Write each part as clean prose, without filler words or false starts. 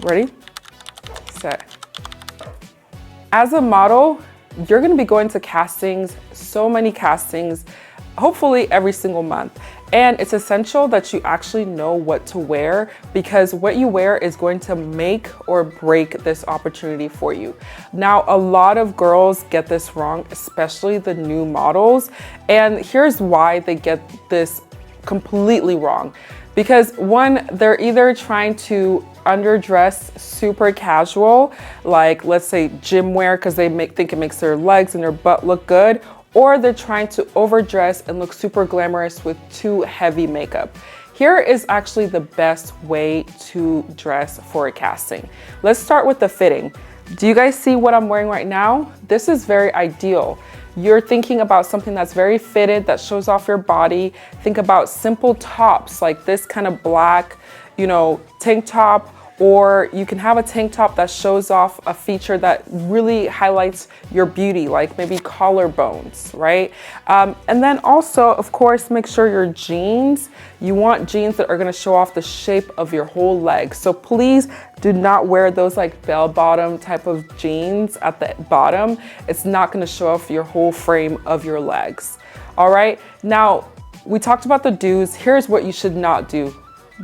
Ready, set. As a model, you're gonna be going to castings, so many castings, hopefully every single month. And it's essential that you actually know what to wear, because what you wear is going to make or break this opportunity for you. Now, a lot of girls get this wrong, especially the new models. And here's why they get this completely wrong. Because one, they're either trying to underdress super casual, like let's say gym wear, because they think it makes their legs and their butt look good, or they're trying to overdress and look super glamorous with too heavy makeup. Here is actually the best way to dress for a casting. Let's start with the fitting. Do you guys see what I'm wearing right now? This is very ideal. You're thinking about something that's very fitted, that shows off your body. Think about simple tops like this kind of black, tank top, or you can have a tank top that shows off a feature that really highlights your beauty, like maybe collarbones, right? And then also, of course, make sure your jeans, you want jeans that are gonna show off the shape of your whole leg. So please do not wear those like bell bottom type of jeans at the bottom. It's not gonna show off your whole frame of your legs. All right, now we talked about the do's. Here's what you should not do.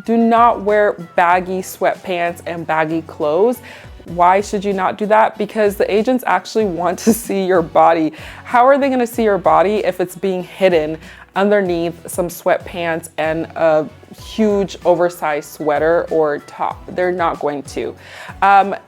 Do not wear baggy sweatpants and baggy clothes. Why should you not do that? Because the agents actually want to see your body. How are they going to see your body if it's being hidden underneath some sweatpants and a huge oversized sweater or top? They're not going to.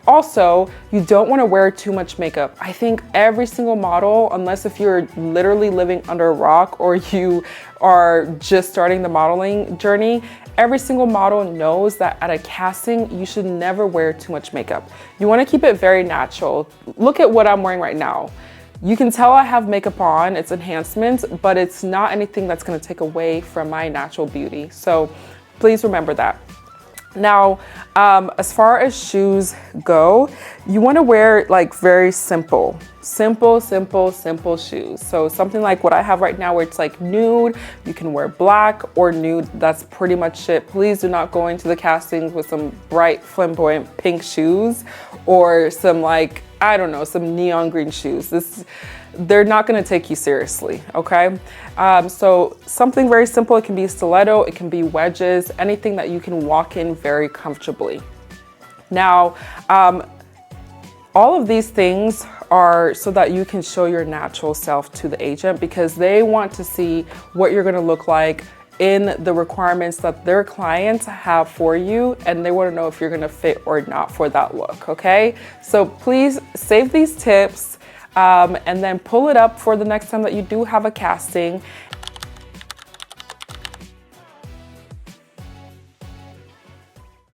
Also, you don't want to wear too much makeup. I think every single model, unless if you're literally living under a rock or you are just starting the modeling journey, every single model knows that at a casting, you should never wear too much makeup. You want to keep it very natural. Look at what I'm wearing right now. You can tell I have makeup on, it's enhancements, but it's not anything that's going to take away from my natural beauty. So please remember that. Now, as far as shoes go, you want to wear like very simple shoes. So something like what I have right now, where it's like nude, you can wear black or nude. That's pretty much it. Please do not go into the castings with some bright flamboyant pink shoes or some like, I don't know, some neon green shoes. They're not going to take you seriously, okay? So something very simple. It can be a stiletto, it can be wedges, anything that you can walk in very comfortably. Now, all of these things are so that you can show your natural self to the agent, because they want to see what you're going to look like in the requirements that their clients have for you, and they want to know if you're going to fit or not for that look, okay? So please save these tips and then pull it up for the next time that you do have a casting.